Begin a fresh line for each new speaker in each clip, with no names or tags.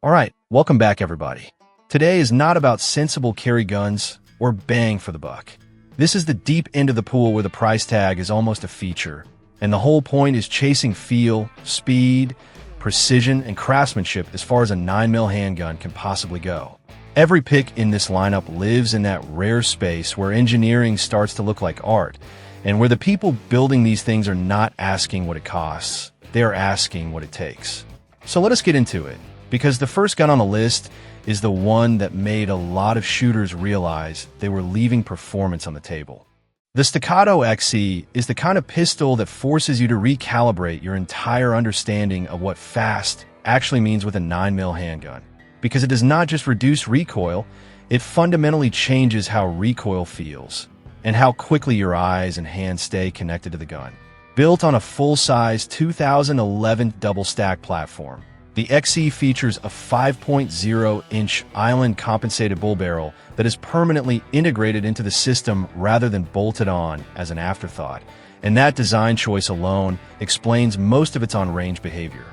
Alright, welcome back everybody. Today is not about sensible carry guns or bang for the buck. This is the deep end of the pool where the price tag is almost a feature, and the whole point is chasing feel, speed, precision, and craftsmanship as far as a 9mm handgun can possibly go. Every pick in this lineup lives in that rare space where engineering starts to look like art, and where the people building these things are not asking what it costs, they are asking what it takes. So let us get into it, because the first gun on the list is the one that made a lot of shooters realize they were leaving performance on the table. The Staccato XC is the kind of pistol that forces you to recalibrate your entire understanding of what fast actually means with a 9mm handgun. Because it does not just reduce recoil, it fundamentally changes how recoil feels, and how quickly your eyes and hands stay connected to the gun. Built on a full-size 2011 double-stack platform, the XC features a 5.0-inch island-compensated bull barrel that is permanently integrated into the system rather than bolted on as an afterthought, and that design choice alone explains most of its on-range behavior.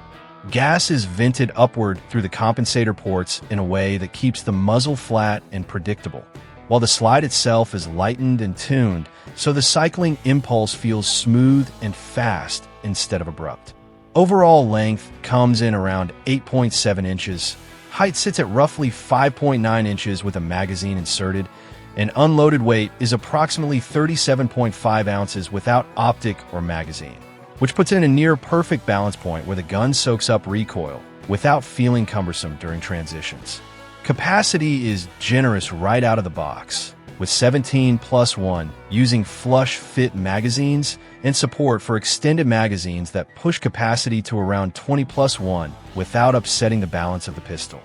Gas is vented upward through the compensator ports in a way that keeps the muzzle flat and predictable, while the slide itself is lightened and tuned so the cycling impulse feels smooth and fast instead of abrupt. Overall length comes in around 8.7 inches, height sits at roughly 5.9 inches with a magazine inserted, and unloaded weight is approximately 37.5 ounces without optic or magazine, which puts it in a near-perfect balance point where the gun soaks up recoil without feeling cumbersome during transitions. Capacity is generous right out of the box, with 17+1 using flush-fit magazines and support for extended magazines that push capacity to around 20+1 without upsetting the balance of the pistol.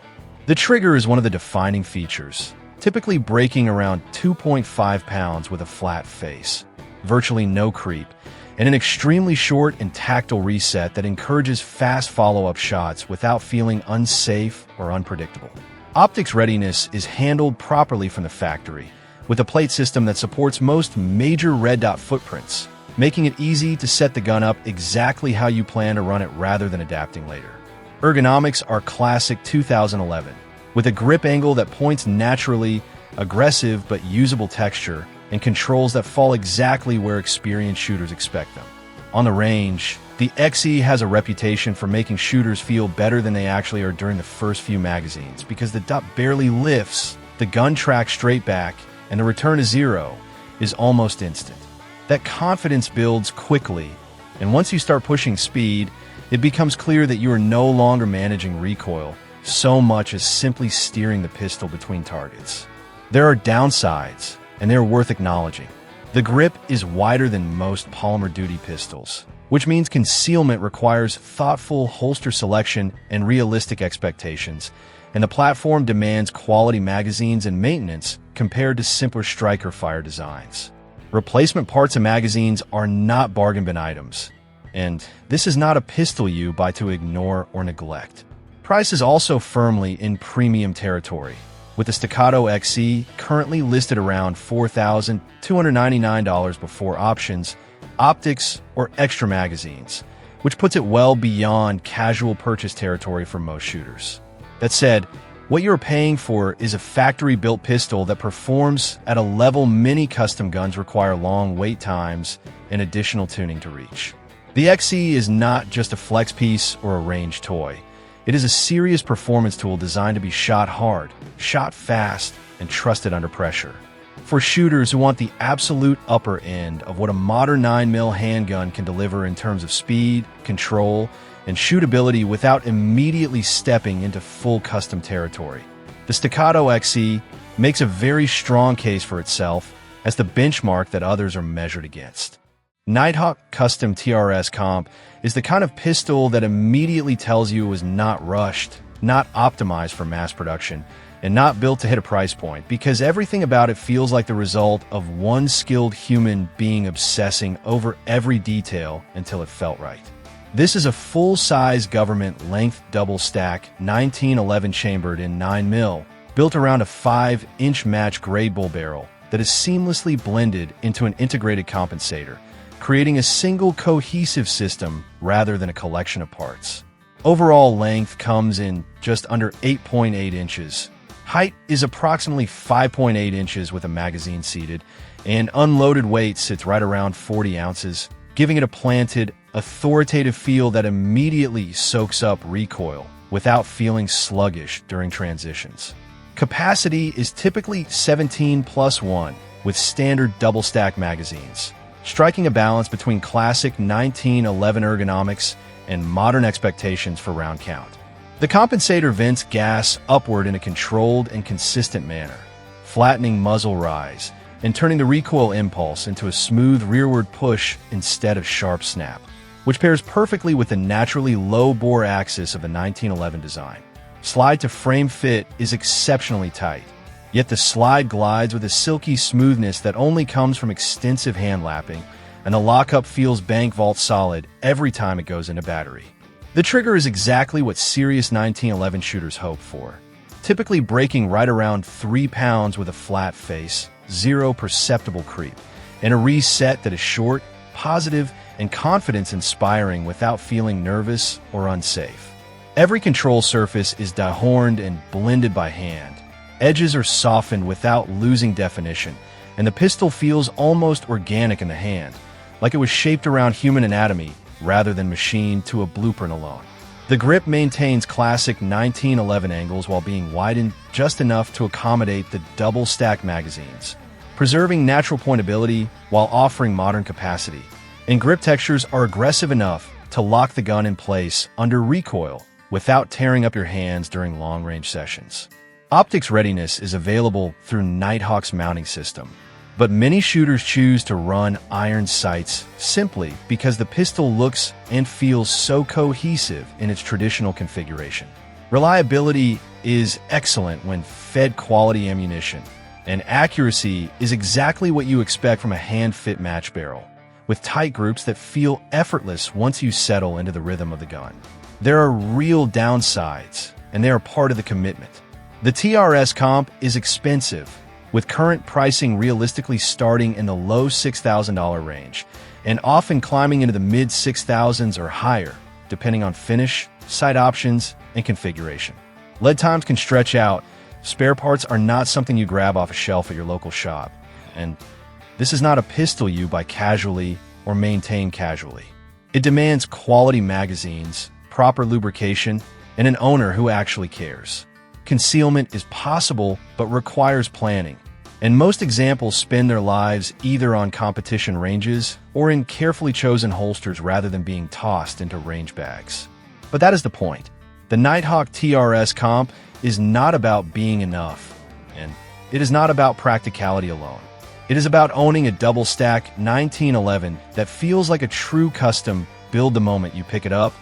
The trigger is one of the defining features, typically breaking around 2.5 pounds with a flat face, virtually no creep, and an extremely short and tactile reset that encourages fast follow-up shots without feeling unsafe or unpredictable. Optics readiness is handled properly from the factory, with a plate system that supports most major red dot footprints, making it easy to set the gun up exactly how you plan to run it rather than adapting later. Ergonomics are classic 2011, with a grip angle that points naturally, aggressive but usable texture, and controls that fall exactly where experienced shooters expect them. On the range, the XE has a reputation for making shooters feel better than they actually are during the first few magazines because the dot barely lifts, the gun tracks straight back, and the return to zero is almost instant. That confidence builds quickly, and once you start pushing speed, it becomes clear that you are no longer managing recoil so much as simply steering the pistol between targets. There are downsides, and they're worth acknowledging. The grip is wider than most polymer duty pistols, which means concealment requires thoughtful holster selection and realistic expectations, and the platform demands quality magazines and maintenance compared to simpler striker fire designs. Replacement parts and magazines are not bargain bin items, and this is not a pistol you buy to ignore or neglect. Price is also firmly in premium territory, with the Staccato XC currently listed around $4,299 before options, optics, or extra magazines, which puts it well beyond casual purchase territory for most shooters. That said, what you're paying for is a factory-built pistol that performs at a level many custom guns require long wait times and additional tuning to reach. The XC is not just a flex piece or a range toy. It is a serious performance tool designed to be shot hard, shot fast, and trusted under pressure. For shooters who want the absolute upper end of what a modern 9mm handgun can deliver in terms of speed, control, and shootability without immediately stepping into full custom territory, the Staccato XC makes a very strong case for itself as the benchmark that others are measured against. Nighthawk Custom TRS Comp is the kind of pistol that immediately tells you it was not rushed, not optimized for mass production, and not built to hit a price point, because everything about it feels like the result of one skilled human being obsessing over every detail until it felt right. This is a full-size government-length double-stack 1911 chambered in 9mm, built around a 5-inch match gray bull barrel that is seamlessly blended into an integrated compensator, creating a single cohesive system rather than a collection of parts. Overall length comes in just under 8.8 inches. Height is approximately 5.8 inches with a magazine seated, and unloaded weight sits right around 40 ounces, giving it a planted, authoritative feel that immediately soaks up recoil without feeling sluggish during transitions. Capacity is typically 17+1 with standard double-stack magazines, striking a balance between classic 1911 ergonomics and modern expectations for round count. The compensator vents gas upward in a controlled and consistent manner, flattening muzzle rise and turning the recoil impulse into a smooth rearward push instead of sharp snap, which pairs perfectly with the naturally low-bore axis of the 1911 design. Slide to frame fit is exceptionally tight, yet the slide glides with a silky smoothness that only comes from extensive hand lapping, and the lockup feels bank vault solid every time it goes into battery. The trigger is exactly what serious 1911 shooters hope for, typically breaking right around 3 pounds with a flat face, zero perceptible creep, and a reset that is short, positive, and confidence-inspiring without feeling nervous or unsafe. Every control surface is dehorned and blended by hand. Edges are softened without losing definition, and the pistol feels almost organic in the hand, like it was shaped around human anatomy rather than machined to a blueprint alone. The grip maintains classic 1911 angles while being widened just enough to accommodate the double-stack magazines, preserving natural pointability while offering modern capacity. And grip textures are aggressive enough to lock the gun in place under recoil without tearing up your hands during long-range sessions. Optics readiness is available through Nighthawk's mounting system, but many shooters choose to run iron sights simply because the pistol looks and feels so cohesive in its traditional configuration. Reliability is excellent when fed quality ammunition, and accuracy is exactly what you expect from a hand-fit match barrel, with tight groups that feel effortless once you settle into the rhythm of the gun. There are real downsides, and they are part of the commitment. The TRS comp is expensive, with current pricing realistically starting in the low $6,000 range, and often climbing into the mid-$6,000s or higher, depending on finish, sight options, and configuration. Lead times can stretch out. Spare parts are not something you grab off a shelf at your local shop, and this is not a pistol you buy casually or maintain casually. It demands quality magazines, proper lubrication, and an owner who actually cares. Concealment is possible but requires planning, and most examples spend their lives either on competition ranges or in carefully chosen holsters rather than being tossed into range bags. But that is the point. The Nighthawk TRS comp is not about being enough, and it is not about practicality alone. It is about owning a double-stack 1911 that feels like a true custom build the moment you pick it up,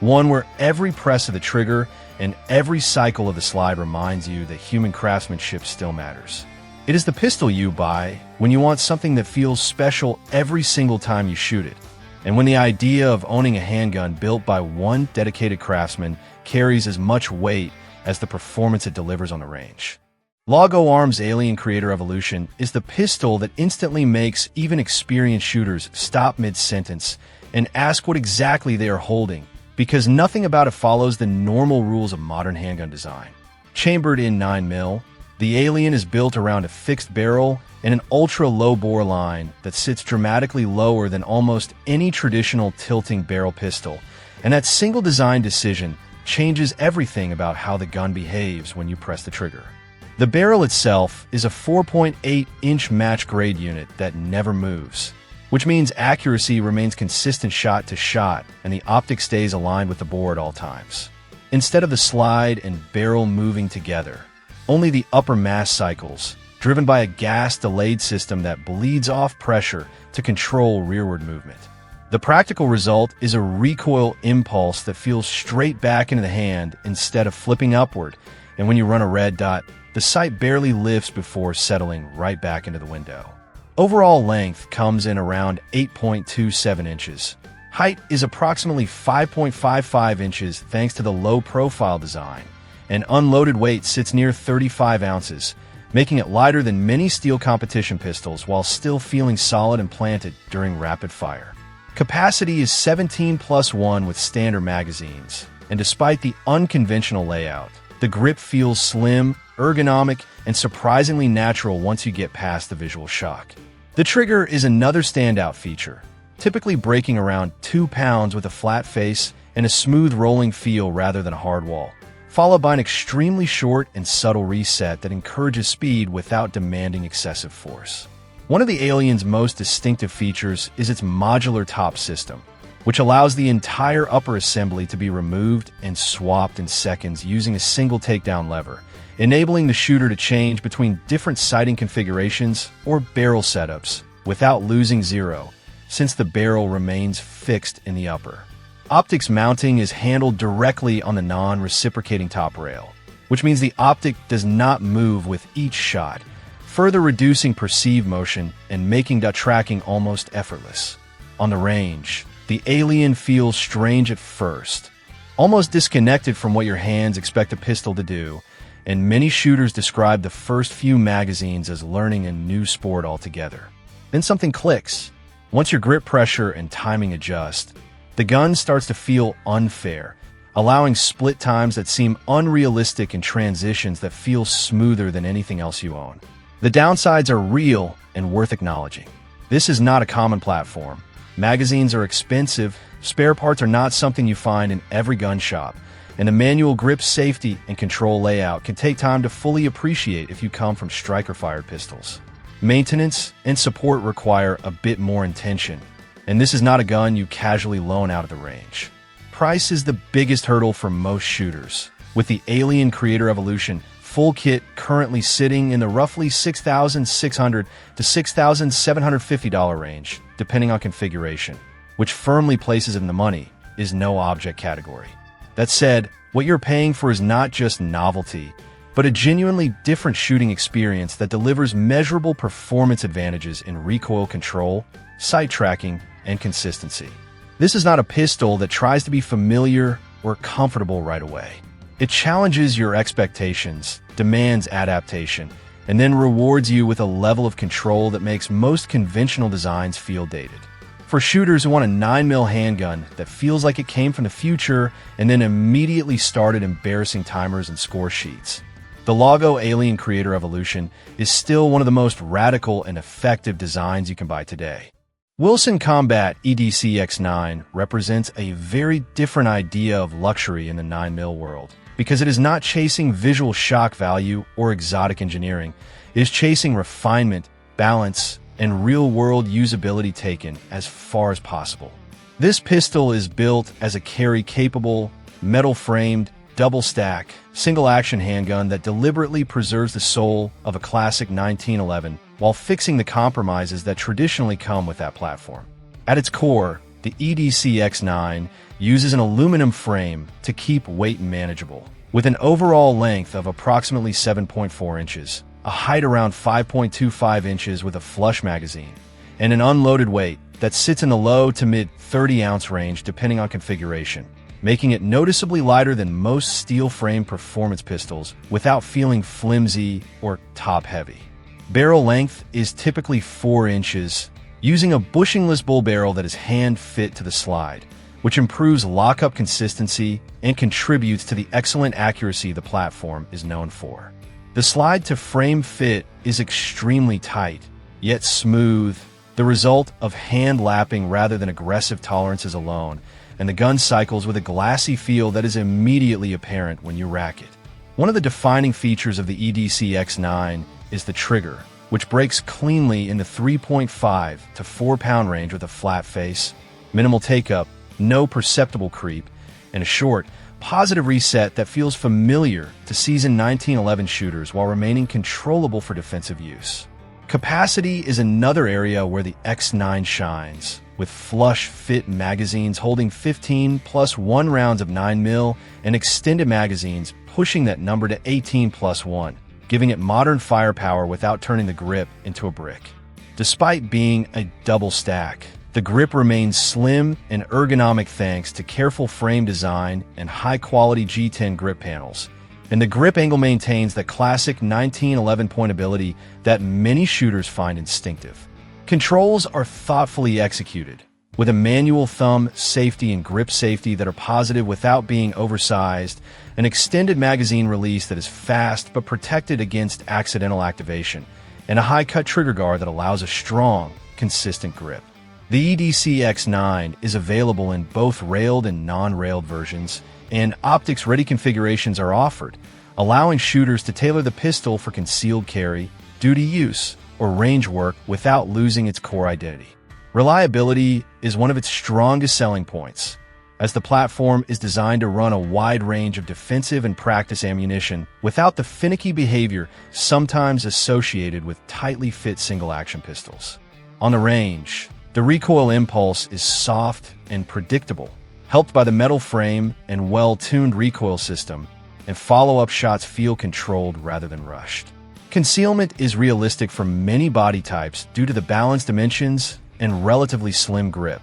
one where every press of the trigger and every cycle of the slide reminds you that human craftsmanship still matters. It is the pistol you buy when you want something that feels special every single time you shoot it, and when the idea of owning a handgun built by one dedicated craftsman carries as much weight as the performance it delivers on the range. Laugo Arms' Alien Creator Evolution is the pistol that instantly makes even experienced shooters stop mid-sentence and ask what exactly they are holding, because nothing about it follows the normal rules of modern handgun design. Chambered in 9mm, the Alien is built around a fixed barrel and an ultra-low bore line that sits dramatically lower than almost any traditional tilting barrel pistol, and that single design decision changes everything about how the gun behaves when you press the trigger. The barrel itself is a 4.8-inch match-grade unit that never moves, which means accuracy remains consistent shot to shot and the optic stays aligned with the bore at all times. Instead of the slide and barrel moving together, only the upper mass cycles, driven by a gas-delayed system that bleeds off pressure to control rearward movement. The practical result is a recoil impulse that feels straight back into the hand instead of flipping upward, and when you run a red dot, the sight barely lifts before settling right back into the window. Overall length comes in around 8.27 inches. Height is approximately 5.55 inches thanks to the low-profile design, and unloaded weight sits near 35 ounces, making it lighter than many steel competition pistols while still feeling solid and planted during rapid fire. Capacity is 17+1 with standard magazines, and despite the unconventional layout, the grip feels slim, ergonomic, and surprisingly natural once you get past the visual shock. The trigger is another standout feature, typically breaking around 2 pounds with a flat face and a smooth rolling feel rather than a hard wall, followed by an extremely short and subtle reset that encourages speed without demanding excessive force. One of the Alien's most distinctive features is its modular top system, which allows the entire upper assembly to be removed and swapped in seconds using a single takedown lever, enabling the shooter to change between different sighting configurations or barrel setups without losing zero, since the barrel remains fixed in the upper. Optics mounting is handled directly on the non-reciprocating top rail, which means the optic does not move with each shot, further reducing perceived motion and making dot tracking almost effortless. On the range, the Alien feels strange at first, almost disconnected from what your hands expect a pistol to do, and many shooters describe the first few magazines as learning a new sport altogether. Then something clicks. Once your grip pressure and timing adjust, the gun starts to feel unfair, allowing split times that seem unrealistic and transitions that feel smoother than anything else you own. The downsides are real and worth acknowledging. This is not a common platform. Magazines are expensive, spare parts are not something you find in every gun shop, and the manual grip safety and control layout can take time to fully appreciate if you come from striker-fired pistols. Maintenance and support require a bit more attention, and this is not a gun you casually loan out of the range. Price is the biggest hurdle for most shooters, with the Alien Creator Evolution full kit currently sitting in the roughly $6,600 to $6,750 range, depending on configuration, which firmly places it in the money, is no object category. That said, what you're paying for is not just novelty, but a genuinely different shooting experience that delivers measurable performance advantages in recoil control, sight tracking, and consistency. This is not a pistol that tries to be familiar or comfortable right away. It challenges your expectations, demands adaptation, and then rewards you with a level of control that makes most conventional designs feel dated. For shooters who want a 9mm handgun that feels like it came from the future and then immediately started embarrassing timers and score sheets, the Laugo Alien Creator Evolution is still one of the most radical and effective designs you can buy today. Wilson Combat EDC X9 represents a very different idea of luxury in the 9mm world, because it is not chasing visual shock value or exotic engineering. It is chasing refinement, balance, and real-world usability taken as far as possible. This pistol is built as a carry-capable, metal-framed, double-stack, single-action handgun that deliberately preserves the soul of a classic 1911 while fixing the compromises that traditionally come with that platform. At its core, the EDC X9 uses an aluminum frame to keep weight manageable, with an overall length of approximately 7.4 inches, a height around 5.25 inches with a flush magazine, and an unloaded weight that sits in the low to mid 30-ounce range depending on configuration, making it noticeably lighter than most steel-frame performance pistols without feeling flimsy or top-heavy. Barrel length is typically 4 inches, using a bushingless bull barrel that is hand-fit to the slide, which improves lockup consistency and contributes to the excellent accuracy the platform is known for. The slide-to-frame fit is extremely tight, yet smooth, the result of hand-lapping rather than aggressive tolerances alone, and the gun cycles with a glassy feel that is immediately apparent when you rack it. One of the defining features of the EDC X9 is the trigger, which breaks cleanly in the 3.5 to 4-pound range with a flat face, minimal take-up, no perceptible creep, and a short, positive reset that feels familiar to seasoned 1911 shooters while remaining controllable for defensive use. Capacity is another area where the X9 shines, with flush-fit magazines holding 15 plus 1 rounds of 9mm and extended magazines pushing that number to 18 plus 1, giving it modern firepower without turning the grip into a brick. Despite being a double stack, the grip remains slim and ergonomic thanks to careful frame design and high-quality G10 grip panels, and the grip angle maintains the classic 1911 pointability that many shooters find instinctive. Controls are thoughtfully executed, with a manual thumb safety and grip safety that are positive without being oversized, an extended magazine release that is fast but protected against accidental activation, and a high-cut trigger guard that allows a strong, consistent grip. The EDC X9 is available in both railed and non-railed versions, and optics-ready configurations are offered, allowing shooters to tailor the pistol for concealed carry, duty use, or range work without losing its core identity. Reliability is one of its strongest selling points, as the platform is designed to run a wide range of defensive and practice ammunition without the finicky behavior sometimes associated with tightly fit single-action pistols. On the range, the recoil impulse is soft and predictable, helped by the metal frame and well-tuned recoil system, and follow-up shots feel controlled rather than rushed. Concealment is realistic for many body types due to the balanced dimensions and relatively slim grip,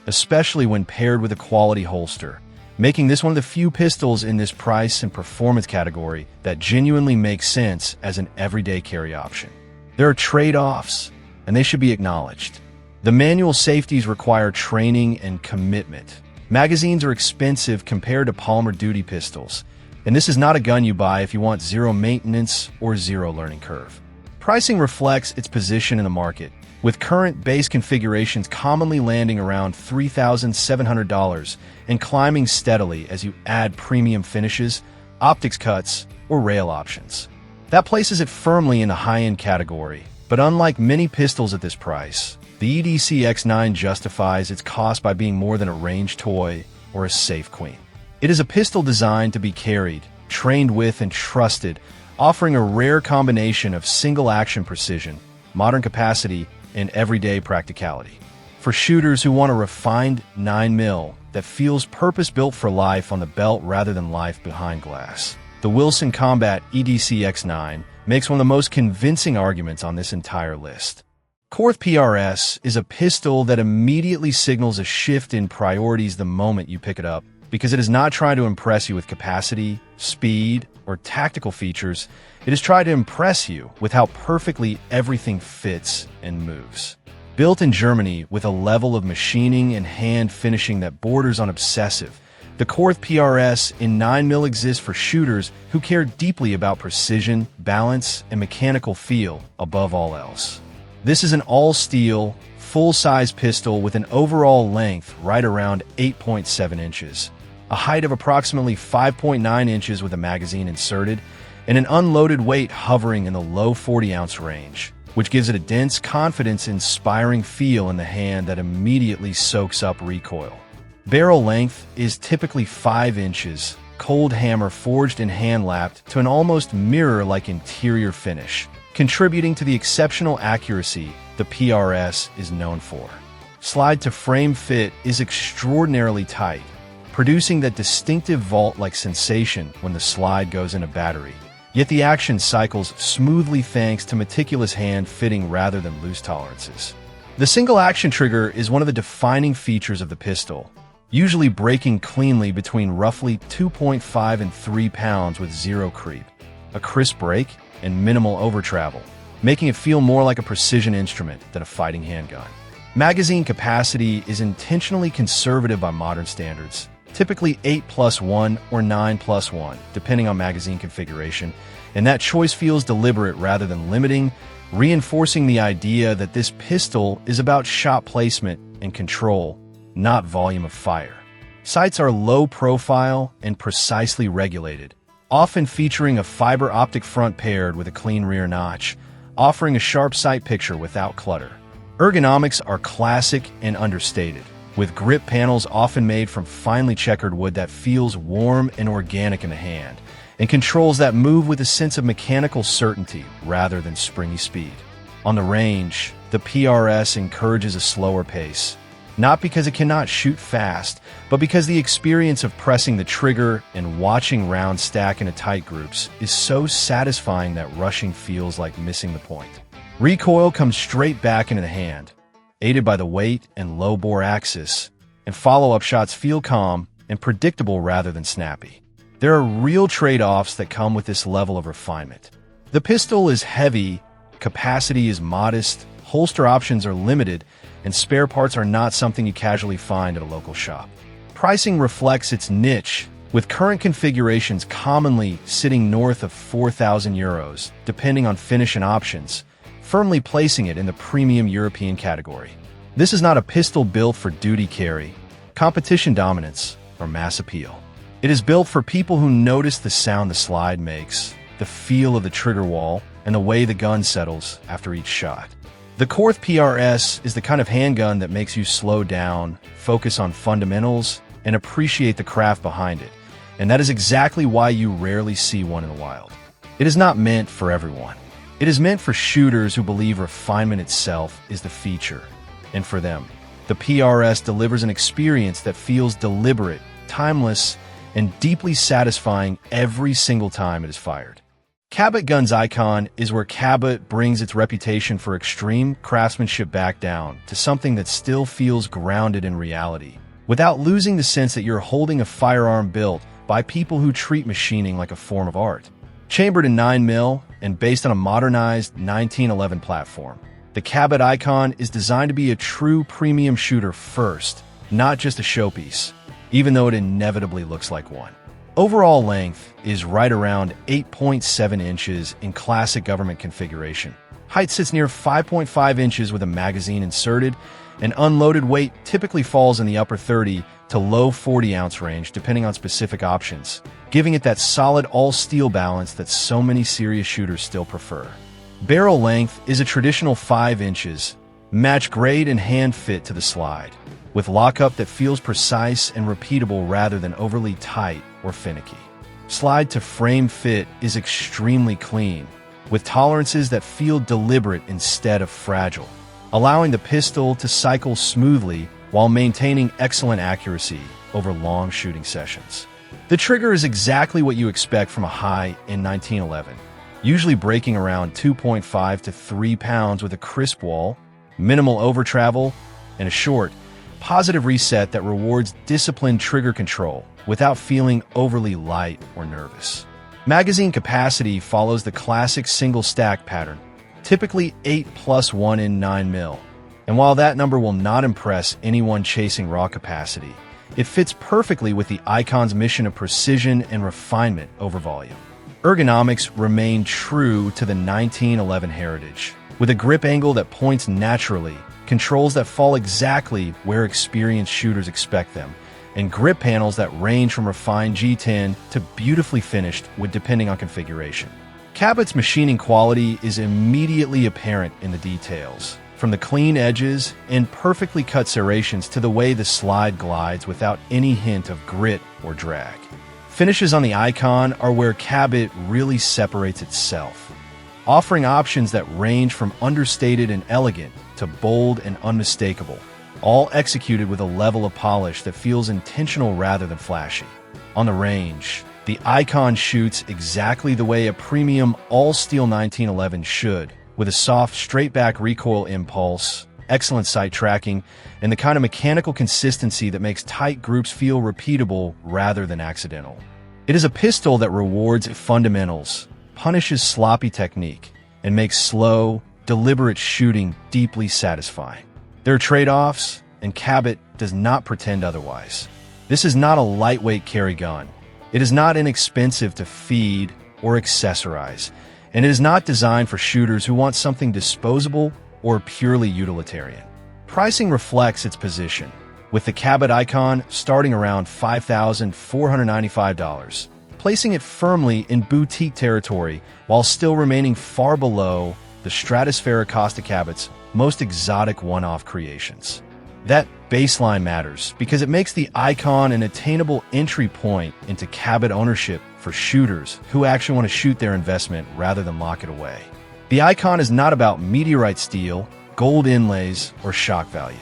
especially when paired with a quality holster, making this one of the few pistols in this price and performance category that genuinely makes sense as an everyday carry option. There are trade-offs, and they should be acknowledged. The manual safeties require training and commitment. Magazines are expensive compared to polymer duty pistols, and this is not a gun you buy if you want zero maintenance or zero learning curve. Pricing reflects its position in the market, with current base configurations commonly landing around $3,700 and climbing steadily as you add premium finishes, optics cuts, or rail options. That places it firmly in the high-end category, but unlike many pistols at this price, the EDC X9 justifies its cost by being more than a range toy or a safe queen. It is a pistol designed to be carried, trained with, and trusted, offering a rare combination of single-action precision, modern capacity, and everyday practicality. For shooters who want a refined 9mm that feels purpose-built for life on the belt rather than life behind glass, the Wilson Combat EDC X9 makes one of the most convincing arguments on this entire list. Korth PRS is a pistol that immediately signals a shift in priorities the moment you pick it up, because it is not trying to impress you with capacity, speed, or tactical features. It is trying to impress you with how perfectly everything fits and moves. Built in Germany with a level of machining and hand finishing that borders on obsessive, the Korth PRS in 9mm exists for shooters who care deeply about precision, balance, and mechanical feel above all else. This is an all-steel, full-size pistol with an overall length right around 8.7 inches, a height of approximately 5.9 inches with a magazine inserted, and an unloaded weight hovering in the low 40-ounce range, which gives it a dense, confidence-inspiring feel in the hand that immediately soaks up recoil. Barrel length is typically 5 inches, cold hammer forged and hand-lapped to an almost mirror-like interior finish, contributing to the exceptional accuracy the PRS is known for. Slide-to-frame fit is extraordinarily tight, producing that distinctive vault-like sensation when the slide goes in a battery. Yet the action cycles smoothly thanks to meticulous hand fitting rather than loose tolerances. The single-action trigger is one of the defining features of the pistol, usually breaking cleanly between roughly 2.5 and 3 pounds with zero creep, a crisp break, and minimal overtravel, making it feel more like a precision instrument than a fighting handgun. Magazine capacity is intentionally conservative by modern standards, typically 8+1 or 9+1, depending on magazine configuration, and that choice feels deliberate rather than limiting, reinforcing the idea that this pistol is about shot placement and control, not volume of fire. Sights are low profile and precisely regulated, often featuring a fiber optic front paired with a clean rear notch, offering a sharp sight picture without clutter. Ergonomics are classic and understated, with grip panels often made from finely checkered wood that feels warm and organic in the hand, and controls that move with a sense of mechanical certainty rather than springy speed. On the range, the PRS encourages a slower pace, not because it cannot shoot fast, but because the experience of pressing the trigger and watching rounds stack into tight groups is so satisfying that rushing feels like missing the point. Recoil comes straight back into the hand, aided by the weight and low-bore axis, and follow-up shots feel calm and predictable rather than snappy. There are real trade-offs that come with this level of refinement. The pistol is heavy, capacity is modest, holster options are limited, and spare parts are not something you casually find at a local shop. Pricing reflects its niche, with current configurations commonly sitting north of €4,000, depending on finish and options, firmly placing it in the premium European category. This is not a pistol built for duty carry, competition dominance, or mass appeal. It is built for people who notice the sound the slide makes, the feel of the trigger wall, and the way the gun settles after each shot. The Korth PRS is the kind of handgun that makes you slow down, focus on fundamentals, and appreciate the craft behind it, and that is exactly why you rarely see one in the wild. It is not meant for everyone. It is meant for shooters who believe refinement itself is the feature, and for them, the PRS delivers an experience that feels deliberate, timeless, and deeply satisfying every single time it is fired. Cabot Gun's icon is where Cabot brings its reputation for extreme craftsmanship back down to something that still feels grounded in reality, without losing the sense that you're holding a firearm built by people who treat machining like a form of art. Chambered in 9mm and based on a modernized 1911 platform, the Cabot icon is designed to be a true premium shooter first, not just a showpiece, even though it inevitably looks like one. Overall length is right around 8.7 inches in classic government configuration. Height sits near 5.5 inches with a magazine inserted, and unloaded weight typically falls in the upper 30 to low 40-ounce range depending on specific options, giving it that solid all-steel balance that so many serious shooters still prefer. Barrel length is a traditional 5 inches, match grade and hand fit to the slide, with lockup that feels precise and repeatable rather than overly tight or finicky. Slide to frame fit is extremely clean, with tolerances that feel deliberate instead of fragile, allowing the pistol to cycle smoothly while maintaining excellent accuracy over long shooting sessions. The trigger is exactly what you expect from a high-end 1911, usually breaking around 2.5 to 3 pounds with a crisp wall, minimal over travel, and a short, positive reset that rewards disciplined trigger control without feeling overly light or nervous. Magazine capacity follows the classic single stack pattern, typically 8+1 in 9mm, and while that number will not impress anyone chasing raw capacity, it fits perfectly with the icon's mission of precision and refinement over volume. Ergonomics remain true to the 1911 heritage, with a grip angle that points naturally, controls that fall exactly where experienced shooters expect them, and grip panels that range from refined G10 to beautifully finished wood depending on configuration. Cabot's machining quality is immediately apparent in the details, from the clean edges and perfectly cut serrations to the way the slide glides without any hint of grit or drag. Finishes on the icon are where Cabot really separates itself, offering options that range from understated and elegant to bold and unmistakable, all executed with a level of polish that feels intentional rather than flashy. On the range, the icon shoots exactly the way a premium all-steel 1911 should, with a soft, straight-back recoil impulse, excellent sight tracking, and the kind of mechanical consistency that makes tight groups feel repeatable rather than accidental. It is a pistol that rewards fundamentals, punishes sloppy technique, and makes slow, deliberate shooting deeply satisfying. There are trade-offs, and Cabot does not pretend otherwise. This is not a lightweight carry gun. It is not inexpensive to feed or accessorize, and it is not designed for shooters who want something disposable or purely utilitarian. Pricing reflects its position, with the Cabot icon starting around $5,495, placing it firmly in boutique territory while still remaining far below the stratospheric cost of Cabot's most exotic one-off creations. That baseline matters because it makes the icon an attainable entry point into Cabot ownership for shooters who actually want to shoot their investment rather than lock it away. The icon is not about meteorite steel, gold inlays, or shock value.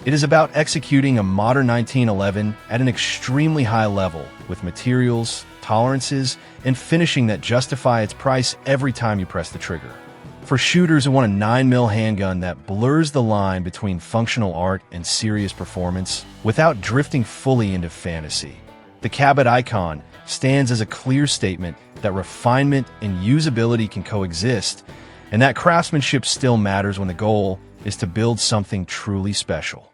It is about executing a modern 1911 at an extremely high level with materials, tolerances, and finishing that justify its price every time you press the trigger. For shooters who want a 9mm handgun that blurs the line between functional art and serious performance without drifting fully into fantasy, the Cabot icon stands as a clear statement that refinement and usability can coexist, and that craftsmanship still matters when the goal is to build something truly special.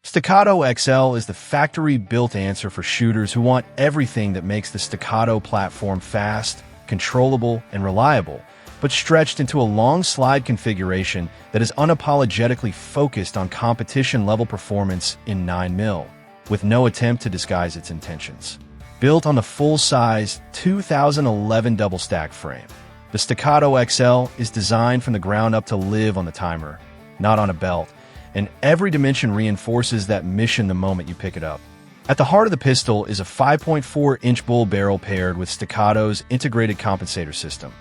Staccato XL is the factory-built answer for shooters who want everything that makes the Staccato platform fast, controllable, and reliable, but stretched into a long slide configuration that is unapologetically focused on competition-level performance in 9mm, with no attempt to disguise its intentions. Built on the full-size 2011 double-stack frame, the Staccato XL is designed from the ground up to live on the timer, not on a belt, and every dimension reinforces that mission the moment you pick it up. At the heart of the pistol is a 5.4-inch bull barrel paired with Staccato's integrated compensator system,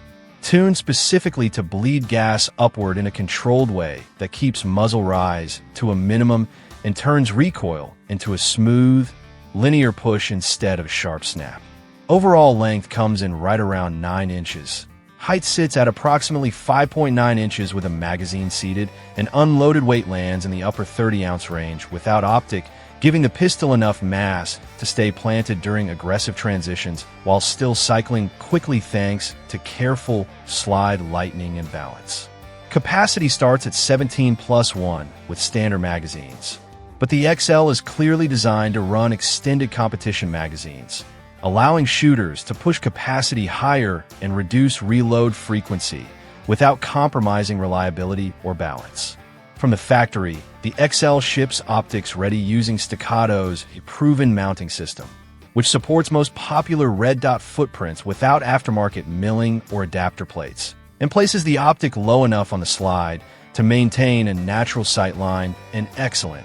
tuned specifically to bleed gas upward in a controlled way that keeps muzzle rise to a minimum and turns recoil into a smooth, linear push instead of a sharp snap. Overall length comes in right around 9 inches. Height sits at approximately 5.9 inches with a magazine seated, and unloaded weight lands in the upper 30-ounce range without optic, giving the pistol enough mass to stay planted during aggressive transitions while still cycling quickly thanks to careful slide lightening and balance. Capacity starts at 17+1 with standard magazines, but the XL is clearly designed to run extended competition magazines, allowing shooters to push capacity higher and reduce reload frequency without compromising reliability or balance. From the factory, the XL ships optics ready using Staccato's proven mounting system, which supports most popular red dot footprints without aftermarket milling or adapter plates, and places the optic low enough on the slide to maintain a natural sight line and excellent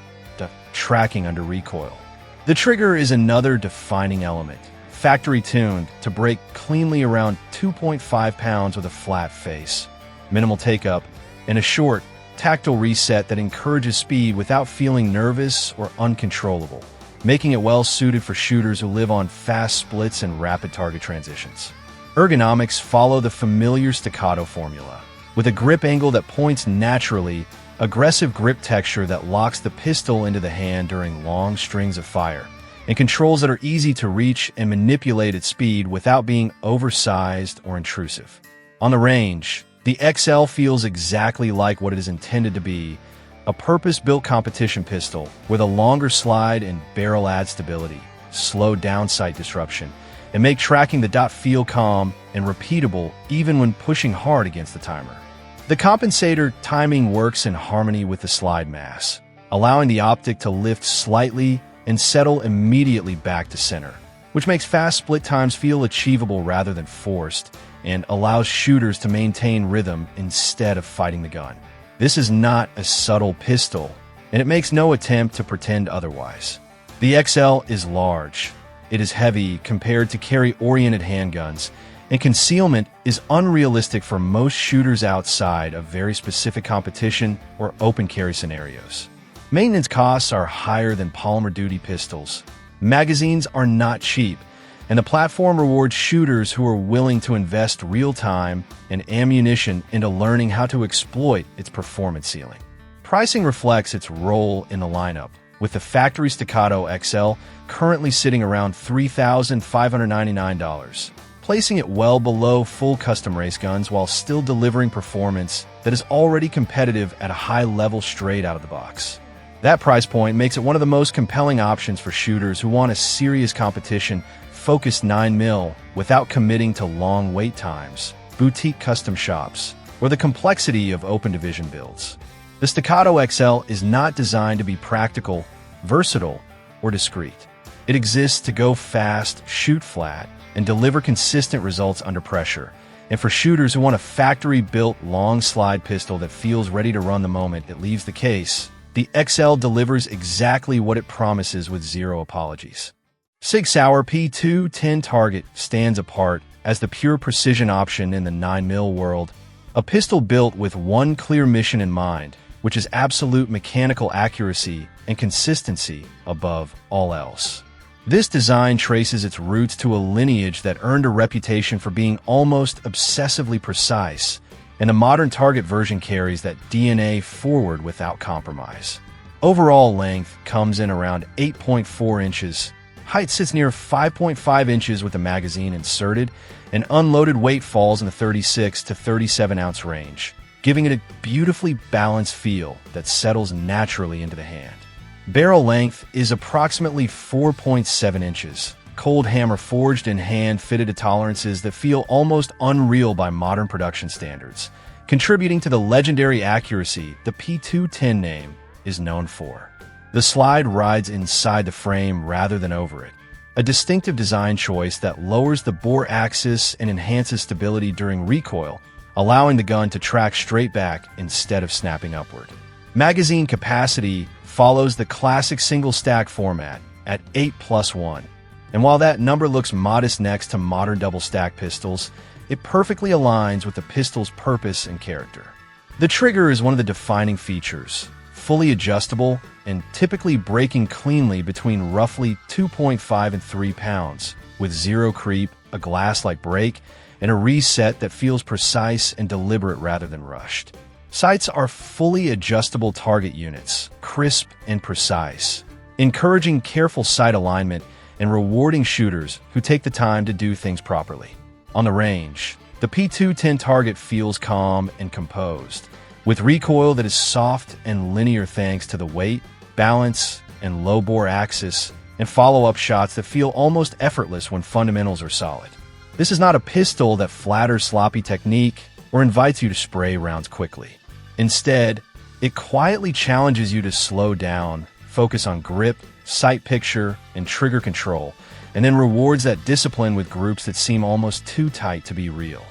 tracking under recoil. The trigger is another defining element, factory tuned to break cleanly around 2.5 pounds with a flat face, minimal take-up, and a short, tactile reset that encourages speed without feeling nervous or uncontrollable, making it well-suited for shooters who live on fast splits and rapid target transitions. Ergonomics follow the familiar Staccato formula, with a grip angle that points naturally, aggressive grip texture that locks the pistol into the hand during long strings of fire, and controls that are easy to reach and manipulate at speed without being oversized or intrusive. On the range, the XL feels exactly like what it is intended to be, a purpose-built competition pistol with a longer slide and barrel add stability, slow down sight disruption, and make tracking the dot feel calm and repeatable even when pushing hard against the timer. The compensator timing works in harmony with the slide mass, allowing the optic to lift slightly and settle immediately back to center, which makes fast split times feel achievable rather than forced, and allows shooters to maintain rhythm instead of fighting the gun. This is not a subtle pistol, and it makes no attempt to pretend otherwise. The XL is large, it is heavy compared to carry-oriented handguns, and concealment is unrealistic for most shooters outside of very specific competition or open carry scenarios. Maintenance costs are higher than polymer-duty pistols. Magazines are not cheap, and the platform rewards shooters who are willing to invest real time and ammunition into learning how to exploit its performance ceiling. Pricing reflects its role in the lineup, with the factory Staccato XL currently sitting around $3,599, placing it well below full custom race guns while still delivering performance that is already competitive at a high level straight out of the box. That price point makes it one of the most compelling options for shooters who want a serious competition-focused 9mm without committing to long wait times, boutique custom shops, or the complexity of open division builds. The Staccato XL is not designed to be practical, versatile, or discreet. It exists to go fast, shoot flat, and deliver consistent results under pressure. And for shooters who want a factory-built long slide pistol that feels ready to run the moment it leaves the case, the XL delivers exactly what it promises with zero apologies. Sig Sauer P210 Target stands apart as the pure precision option in the 9mm world, a pistol built with one clear mission in mind, which is absolute mechanical accuracy and consistency above all else. This design traces its roots to a lineage that earned a reputation for being almost obsessively precise, and the modern Target version carries that DNA forward without compromise. Overall length comes in around 8.4 inches, height sits near 5.5 inches with the magazine inserted, and unloaded weight falls in the 36 to 37 ounce range, giving it a beautifully balanced feel that settles naturally into the hand. Barrel length is approximately 4.7 inches, cold hammer forged and hand-fitted to tolerances that feel almost unreal by modern production standards, contributing to the legendary accuracy the P210 name is known for. The slide rides inside the frame rather than over it, a distinctive design choice that lowers the bore axis and enhances stability during recoil, allowing the gun to track straight back instead of snapping upward. Magazine capacity follows the classic single-stack format at 8+1, and while that number looks modest next to modern double-stack pistols, it perfectly aligns with the pistol's purpose and character. The trigger is one of the defining features, fully adjustable and typically breaking cleanly between roughly 2.5 and 3 pounds, with zero creep, a glass-like break, and a reset that feels precise and deliberate rather than rushed. Sights are fully adjustable target units, crisp and precise, encouraging careful sight alignment and rewarding shooters who take the time to do things properly. On the range, the P210 target feels calm and composed, with recoil that is soft and linear thanks to the weight, balance, and low bore axis, and follow-up shots that feel almost effortless when fundamentals are solid. This is not a pistol that flatters sloppy technique or invites you to spray rounds quickly. Instead, it quietly challenges you to slow down, focus on grip, sight picture, and trigger control, and then rewards that discipline with groups that seem almost too tight to be real.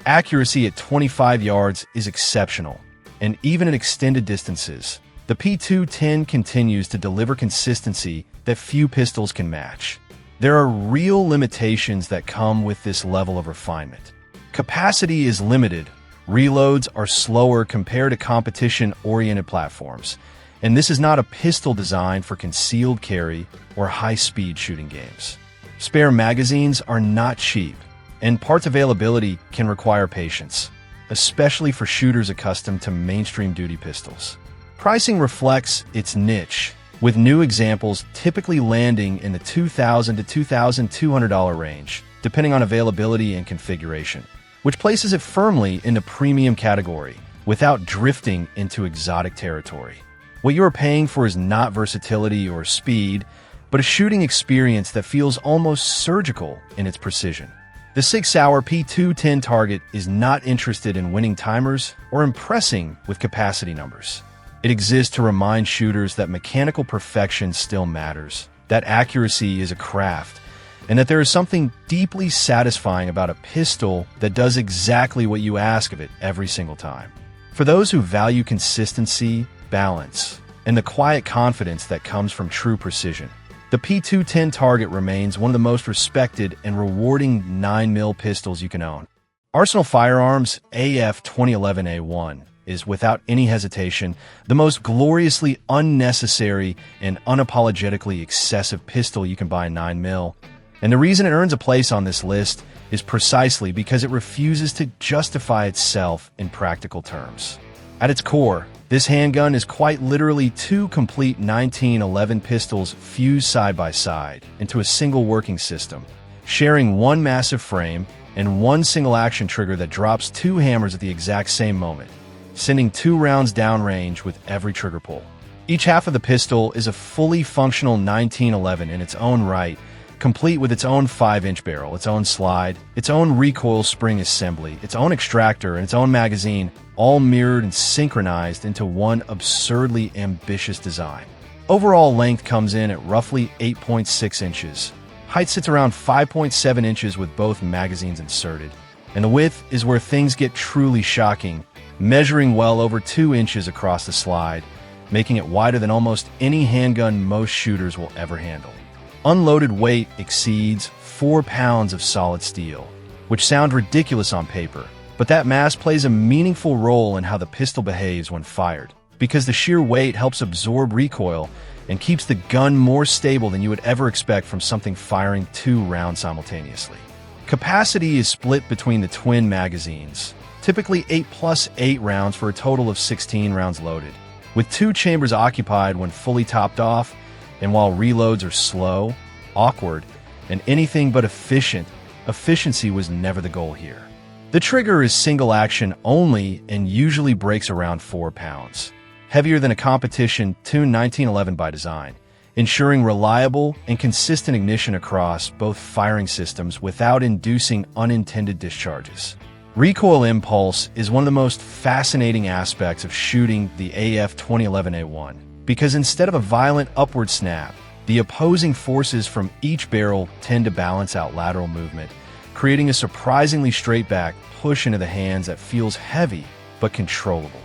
Accuracy at 25 yards is exceptional, and even at extended distances, the P210 continues to deliver consistency that few pistols can match. There are real limitations that come with this level of refinement. Capacity is limited, reloads are slower compared to competition-oriented platforms, and this is not a pistol designed for concealed carry or high-speed shooting games. Spare magazines are not cheap, and parts availability can require patience, especially for shooters accustomed to mainstream duty pistols. Pricing reflects its niche, with new examples typically landing in the $2,000 to $2,200 range, depending on availability and configuration, which places it firmly in the premium category without drifting into exotic territory. What you are paying for is not versatility or speed, but a shooting experience that feels almost surgical in its precision. The Sauer P210 target is not interested in winning timers or impressing with capacity numbers. It exists to remind shooters that mechanical perfection still matters, that accuracy is a craft, and that there is something deeply satisfying about a pistol that does exactly what you ask of it every single time. For those who value consistency, balance, and the quiet confidence that comes from true precision, the P210 target remains one of the most respected and rewarding 9mm pistols you can own. Arsenal Firearms AF 2011A1 is, without any hesitation, the most gloriously unnecessary and unapologetically excessive pistol you can buy 9mm. And the reason it earns a place on this list is precisely because it refuses to justify itself in practical terms. At its core, this handgun is quite literally two complete 1911 pistols fused side by side into a single working system, sharing one massive frame and one single action trigger that drops two hammers at the exact same moment, sending 2 rounds downrange with every trigger pull. Each half of the pistol is a fully functional 1911 in its own right, complete with its own 5-inch barrel, its own slide, its own recoil spring assembly, its own extractor, and its own magazine, all mirrored and synchronized into one absurdly ambitious design. Overall length comes in at roughly 8.6 inches. Height sits around 5.7 inches with both magazines inserted, and the width is where things get truly shocking, measuring well over 2 inches across the slide, making it wider than almost any handgun most shooters will ever handle. Unloaded weight exceeds 4 pounds of solid steel, which sounds ridiculous on paper, but that mass plays a meaningful role in how the pistol behaves when fired, because the sheer weight helps absorb recoil and keeps the gun more stable than you would ever expect from something firing 2 rounds simultaneously. Capacity is split between the twin magazines, typically 8+8 rounds for a total of 16 rounds loaded, with 2 chambers occupied when fully topped off, and while reloads are slow, awkward, and anything but efficient, efficiency was never the goal here. The trigger is single action only and usually breaks around 4 pounds. Heavier than a competition tuned 1911 by design, ensuring reliable and consistent ignition across both firing systems without inducing unintended discharges. Recoil impulse is one of the most fascinating aspects of shooting the AF 2011A1 because instead of a violent upward snap, the opposing forces from each barrel tend to balance out lateral movement, creating a surprisingly straight back push into the hands that feels heavy but controllable.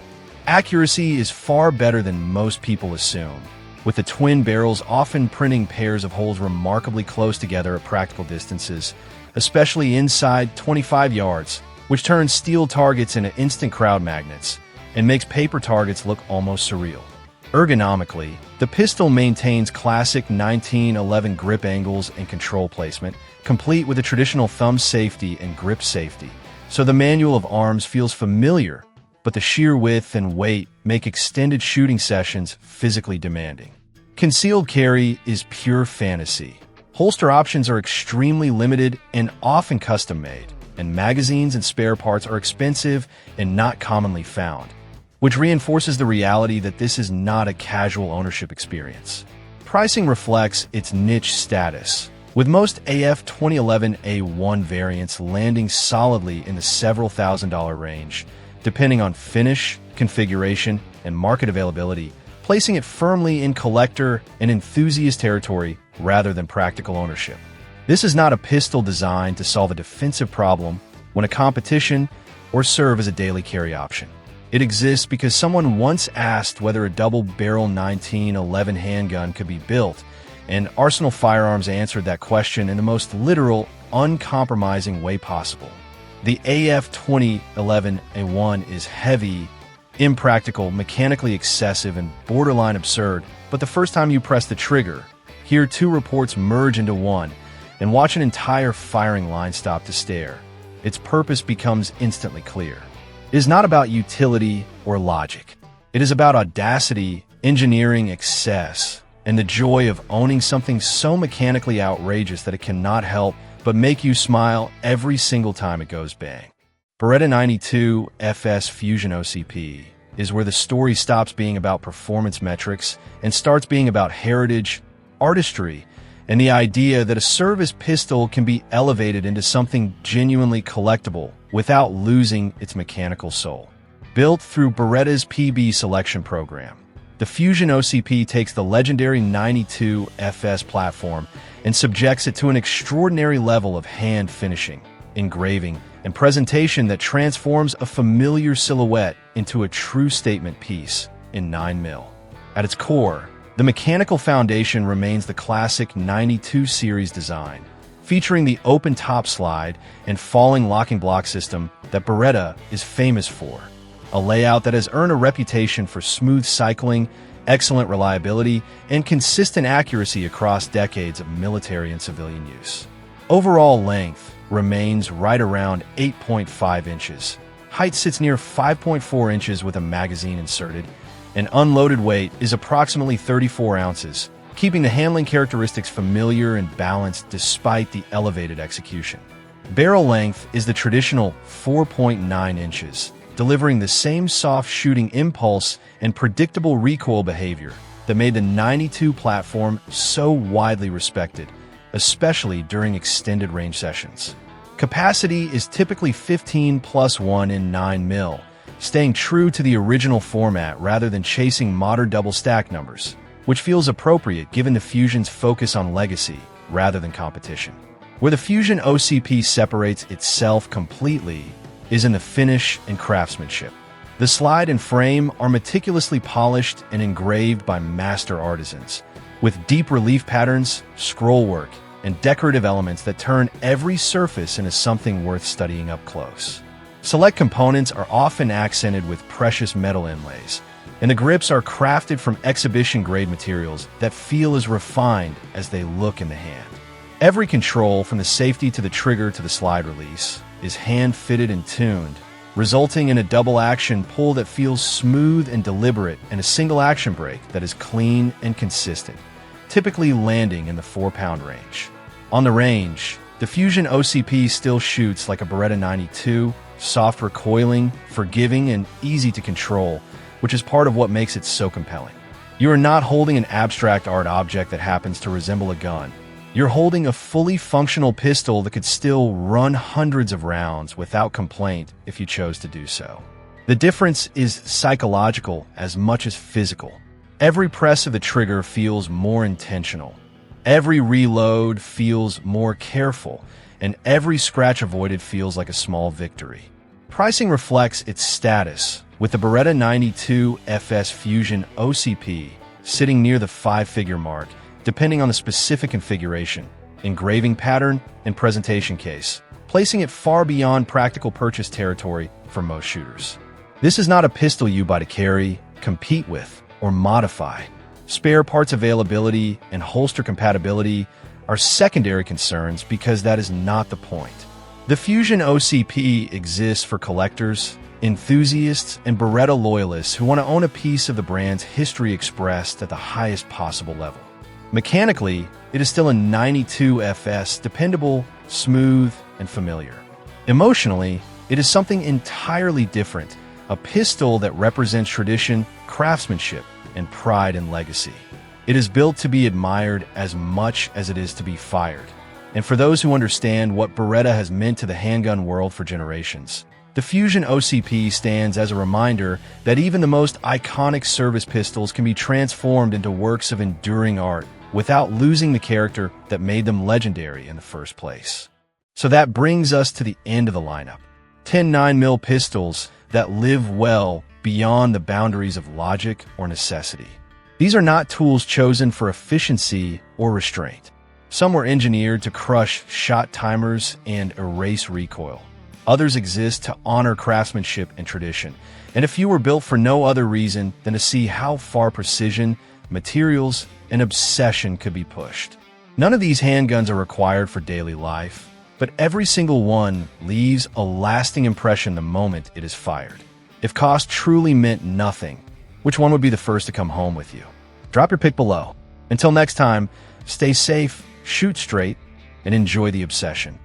Accuracy is far better than most people assume, with the twin barrels often printing pairs of holes remarkably close together at practical distances, especially inside 25 yards, which turns steel targets into instant crowd magnets and makes paper targets look almost surreal. Ergonomically, the pistol maintains classic 1911 grip angles and control placement, complete with a traditional thumb safety and grip safety, so the manual of arms feels familiar, but the sheer width and weight make extended shooting sessions physically demanding. Concealed carry is pure fantasy. Holster options are extremely limited and often custom-made, and magazines and spare parts are expensive and not commonly found, which reinforces the reality that this is not a casual ownership experience. Pricing reflects its niche status, with most AF 2011A1 variants landing solidly in the several $1,000s range, depending on finish, configuration, and market availability, placing it firmly in collector and enthusiast territory rather than practical ownership. This is not a pistol designed to solve a defensive problem when a competition or serve as a daily carry option. It exists because someone once asked whether a double-barrel 1911 handgun could be built, and Arsenal Firearms answered that question in the most literal, uncompromising way possible. The AF 2011A1 is heavy, impractical, mechanically excessive, and borderline absurd, but the first time you press the trigger, hear two reports merge into one, and watch an entire firing line stop to stare, its purpose becomes instantly clear. It is not about utility or logic. It is about audacity, engineering excess, and the joy of owning something so mechanically outrageous that it cannot help but make you smile every single time it goes bang. Beretta 92 FS Fusion OCP is where the story stops being about performance metrics and starts being about heritage, artistry, and the idea that a service pistol can be elevated into something genuinely collectible without losing its mechanical soul. Built through Beretta's PB selection program, the Fusion OCP takes the legendary 92 FS platform and subjects it to an extraordinary level of hand finishing, engraving, and presentation that transforms a familiar silhouette into a true statement piece in 9mm. At its core, the mechanical foundation remains the classic 92 series design, featuring the open top slide and falling locking block system that Beretta is famous for, a layout that has earned a reputation for smooth cycling, excellent reliability, and consistent accuracy across decades of military and civilian use. Overall length remains right around 8.5 inches. Height sits near 5.4 inches with a magazine inserted, and unloaded weight is approximately 34 ounces, keeping the handling characteristics familiar and balanced despite the elevated execution. Barrel length is the traditional 4.9 inches, delivering the same soft shooting impulse and predictable recoil behavior that made the 92 platform so widely respected, especially during extended range sessions. Capacity is typically 15+1 in 9mm, staying true to the original format rather than chasing modern double stack numbers, which feels appropriate given the Fusion's focus on legacy rather than competition. Where the Fusion OCP separates itself completely is in the finish and craftsmanship. The slide and frame are meticulously polished and engraved by master artisans, with deep relief patterns, scroll work, and decorative elements that turn every surface into something worth studying up close. Select components are often accented with precious metal inlays, and the grips are crafted from exhibition-grade materials that feel as refined as they look in the hand. Every control, from the safety to the trigger to the slide release, is hand-fitted and tuned, resulting in a double-action pull that feels smooth and deliberate and a single-action break that is clean and consistent, typically landing in the 4-pound range. On the range, the Fusion OCP still shoots like a Beretta 92, soft recoiling, forgiving, and easy to control, which is part of what makes it so compelling. You are not holding an abstract art object that happens to resemble a gun. You're holding a fully functional pistol that could still run hundreds of rounds without complaint if you chose to do so. The difference is psychological as much as physical. Every press of the trigger feels more intentional. Every reload feels more careful, and every scratch avoided feels like a small victory. Pricing reflects its status, with the Beretta 92 FS Fusion OCP sitting near the 5-figure mark, depending on the specific configuration, engraving pattern, and presentation case, placing it far beyond practical purchase territory for most shooters. This is not a pistol you buy to carry, compete with, or modify. Spare parts availability and holster compatibility are secondary concerns because that is not the point. The Fusion OCP exists for collectors, enthusiasts, and Beretta loyalists who want to own a piece of the brand's history expressed at the highest possible level. Mechanically, it is still a 92 FS, dependable, smooth, and familiar. Emotionally, it is something entirely different, a pistol that represents tradition, craftsmanship, and pride and legacy. It is built to be admired as much as it is to be fired. And for those who understand what Beretta has meant to the handgun world for generations, the Fusion OCP stands as a reminder that even the most iconic service pistols can be transformed into works of enduring art without losing the character that made them legendary in the first place. So that brings us to the end of the lineup. 10 9mm pistols that live well beyond the boundaries of logic or necessity. These are not tools chosen for efficiency or restraint. Some were engineered to crush shot timers and erase recoil. Others exist to honor craftsmanship and tradition, and a few were built for no other reason than to see how far precision, materials, and obsession could be pushed. None of these handguns are required for daily life, but every single one leaves a lasting impression the moment it is fired. If cost truly meant nothing, which one would be the first to come home with you? Drop your pick below. Until next time, stay safe, shoot straight, and enjoy the obsession.